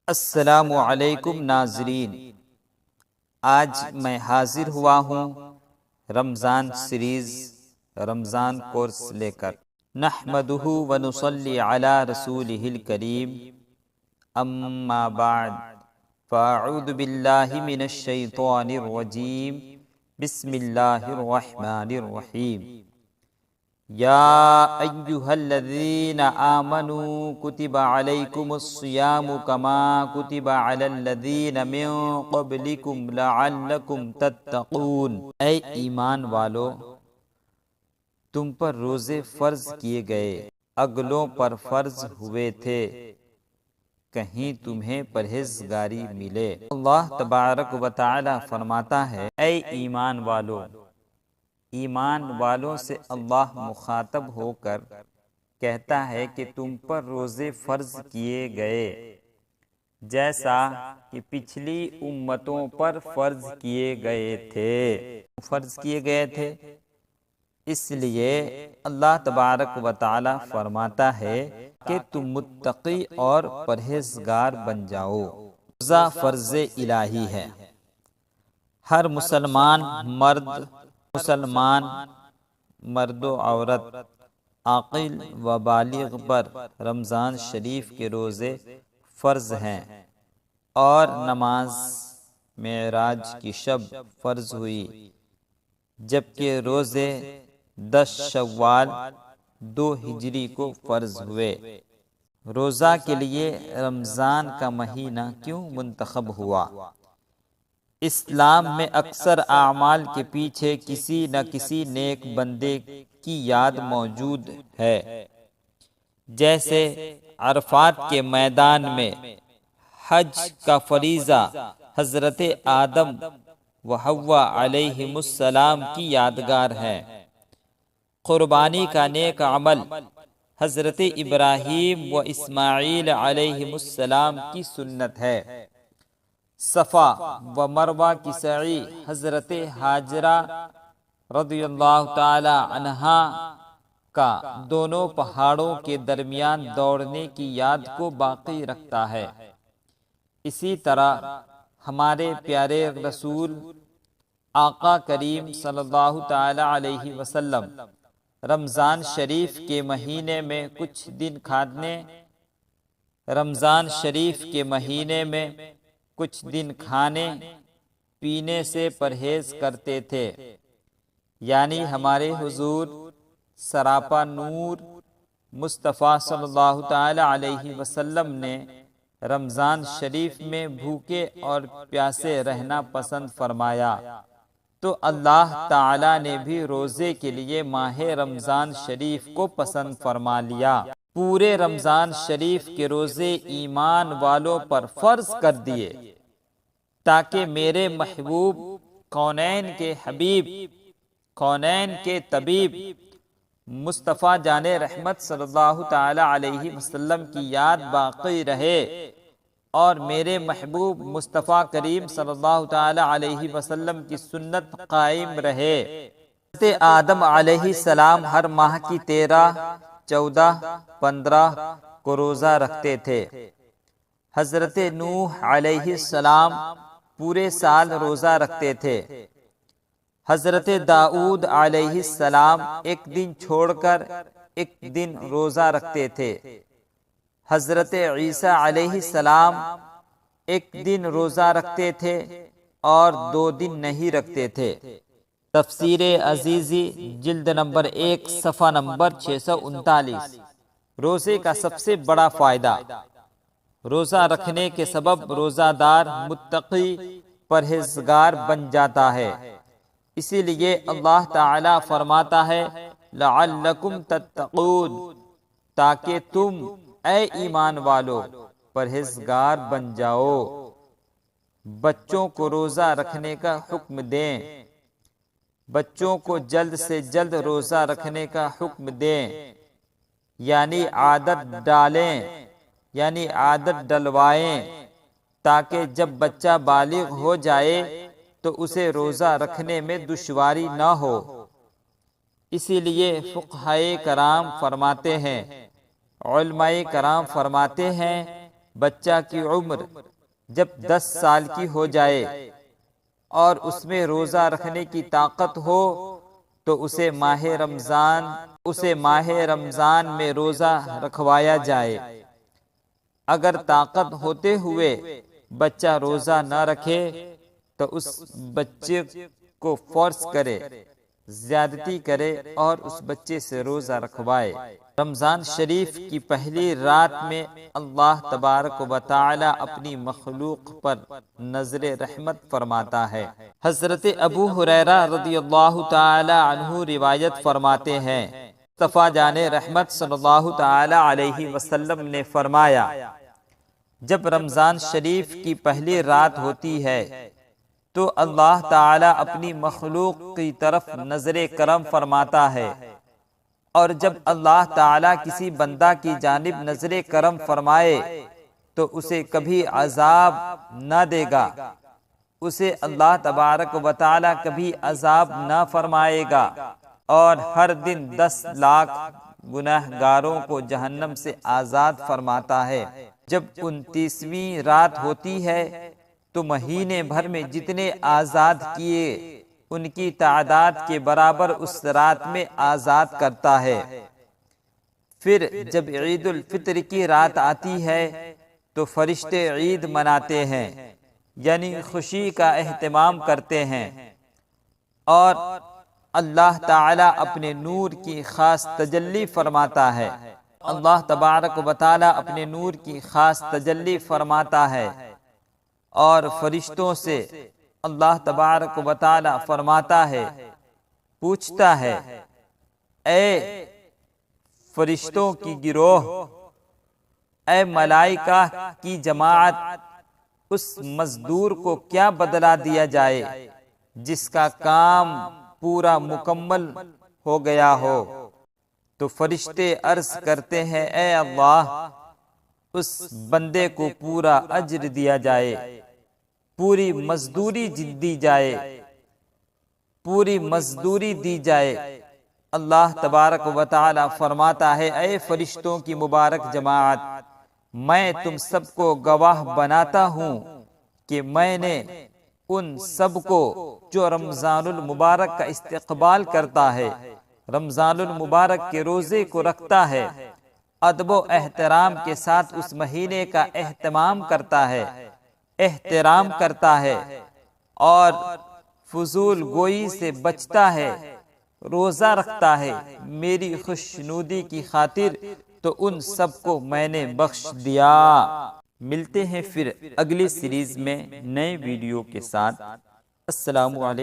السلام علیکم ناظرین، آج میں حاضر ہوا ہوں رمضان سیریز، رمضان کورس لے کر۔ نحمدہ و نصلی علی رسولہ الکریم، اما بعد فاعوذ باللہ من الشیطان الرجیم، بسم اللہ الرحمن الرحیم۔ یا ایہا الذین آمنوا کتب علیکم الصیام کما کتب علی الذین من قبلکم لعلکم تتقون۔ اے ایمان والو، تم پر روزے فرض کیے گئے اگلوں پر فرض ہوئے تھے، کہیں تمہیں پرہیزگاری ملے۔ اللہ تبارک و تعالی فرماتا ہے، اے ایمان والو۔ ایمان والوں سے اللہ مخاطب ہو کر کہتا ہے کہ تم پر روزے فرض کیے گئے جیسا کہ پچھلی امتوں پر فرض کیے گئے تھے۔ اس لیے اللہ تبارک و تعالی فرماتا ہے کہ تم متقی اور پرہیزگار بن جاؤ۔ روزہ فرض الہی ہے۔ ہر مسلمان مرد و عورت، عاقل و بالغ پر رمضان شریف کے روزے فرض ہیں، اور نماز معراج کی شب فرض ہوئی، جبکہ روزے 10 شوال 2 ہجری کو فرض ہوئے۔ روزہ کے لیے رمضان کا مہینہ کیوں منتخب ہوا؟ اسلام میں اکثر اعمال کے پیچھے کسی نہ کسی نیک بندے کی یاد موجود ہے، جیسے عرفات کے میدان میں حج کا فریضہ حضرت آدم و حوا علیہم السلام کی یادگار ہے۔ قربانی کا نیک عمل حضرت ابراہیم و اسماعیل علیہم السلام کی سنت ہے۔ صفا و مروہ کی سعی حضرت ہاجرہ رضی اللہ تعالی عنہا کا دونوں پہاڑوں کے درمیان دوڑنے کی یاد کو باقی رکھتا ہے۔ اسی طرح ہمارے پیارے رسول آقا کریم صلی اللہ تعالی علیہ وسلم رمضان شریف کے مہینے میں کچھ دن کھانے پینے سے پرہیز کرتے تھے، یعنی ہمارے حضور سراپا نور مصطفیٰ صلی اللہ تعالی علیہ وسلم نے رمضان شریف میں بھوکے اور پیاسے رہنا پسند فرمایا، تو اللہ تعالی نے بھی روزے کے لیے ماہ رمضان شریف کو پسند فرما لیا۔ پورے رمضان شریف کے روزے ایمان والوں پر فرض کر دیے، تاکہ میرے محبوب کونین کے حبیب، کونین کے طبیب مصطفیٰ جان رحمت صلی اللہ تعالی علیہ وسلم کی یاد باقی رہے، اور میرے محبوب مصطفیٰ کریم صلی اللہ تعالی علیہ وسلم کی سنت قائم رہے۔ حضرت آدم علیہ السلام ہر ماہ کی 13، 14، 15 کو روزہ رکھتے تھے۔ حضرت نوح علیہ السلام پورے سال روزہ رکھتے تھے۔ حضرت داؤد علیہ السلام ایک دن چھوڑ کر ایک دن روزہ رکھتے تھے۔ حضرت عیسیٰ علیہ السلام ایک دن روزہ رکھتے تھے اور 2 دن نہیں رکھتے تھے۔ تفسیر عزیزی جلد نمبر 1 صفحہ نمبر 639۔ روزے کا سب سے بڑا فائدہ، روزہ رکھنے کے سبب روزہ دار متقی پرہیزگار بن جاتا ہے۔ اسی لیے اللہ تعالی فرماتا ہے، لعلکم تتقون، تاکہ تم اے ایمان والو پرہیزگار بن جاؤ۔ بچوں کو روزہ رکھنے کا حکم دیں، بچوں کو جلد سے جلد روزہ رکھنے کا حکم دیں، یعنی عادت ڈلوائیں، تاکہ جب بچہ بالغ ہو جائے تو اسے روزہ رکھنے میں دشواری نہ ہو۔ اسی لیے فقہائے کرام فرماتے ہیں، علماء کرام فرماتے ہیں بچہ کی عمر جب 10 سال کی ہو جائے اور اس میں روزہ رکھنے کی طاقت ہو تو اسے ماہ رمضان میں روزہ رکھوایا جائے۔ اگر طاقت ہوتے ہوئے بچہ روزہ نہ رکھے تو اس بچے کو فورس کرے، زیادتی کرے اور اس بچے سے روزہ رکھوائے۔ رمضان شریف کی پہلی رات میں اللہ تبارک و تعالی اپنی مخلوق پر نظر رحمت فرماتا ہے۔ حضرت ابو ہریرہ رضی اللہ تعالی عنہ روایت فرماتے ہیں، مصطفیٰ جان رحمت صلی اللہ تعالی علیہ وسلم نے فرمایا، جب رمضان شریف کی پہلی رات ہوتی ہے تو اللہ تعالی اپنی مخلوق کی طرف نظر کرم فرماتا ہے، اور جب اللہ تعالی کسی بندہ کی جانب نظر کرم فرمائے تو اسے کبھی عذاب نہ دے گا، اسے اللہ تبارک و تعالی کبھی عذاب نہ فرمائے گا، اور ہر دن 10 لاکھ گناہگاروں کو جہنم سے آزاد فرماتا ہے۔ جب 29ویں رات ہوتی ہے تو مہینے بھر میں جتنے آزاد کیے ان کی تعداد کے برابر اس رات میں آزاد کرتا ہے۔ پھر جب عید الفطر کی رات آتی ہے تو فرشتے عید مناتے ہیں، یعنی خوشی کا اہتمام کرتے ہیں، اور اللہ تعالی اپنے نور کی خاص تجلی فرماتا ہے۔ اللہ تبارک و تعالی اپنے نور کی خاص تجلی فرماتا ہے اور فرشتوں سے اللہ تبارک و تعالی فرماتا ہے، پوچھتا ہے، اے فرشتوں کی گروہ، اے ملائکہ کی جماعت، اس مزدور کو کیا بدلہ دیا جائے جس کا کام پورا مکمل ہو گیا ہو؟ تو فرشتے عرض کرتے ہیں، اے اللہ، اس بندے کو پورا اجر دیا جائے، پوری مزدوری دی جائے، پوری مزدوری دی جائے۔ اللہ تبارک و تعالی فرماتا ہے، اے فرشتوں کی مبارک جماعت، میں تم سب کو گواہ بناتا ہوں کہ میں نے ان سب کو جو رمضان المبارک کا استقبال کرتا ہے، رمضان المبارک کے روزے کو رکھتا ہے، ادب و احترام کے ساتھ اس مہینے کا اہتمام کرتا ہے، احترام کرتا ہے، اور فضول گوئی سے بچتا ہے، روزہ رکھتا ہے میری خوشنودی کی خاطر، تو ان سب کو میں نے بخش دیا۔ ملتے ہیں پھر اگلی سیریز میں نئے ویڈیو کے ساتھ۔ السلام علیکم۔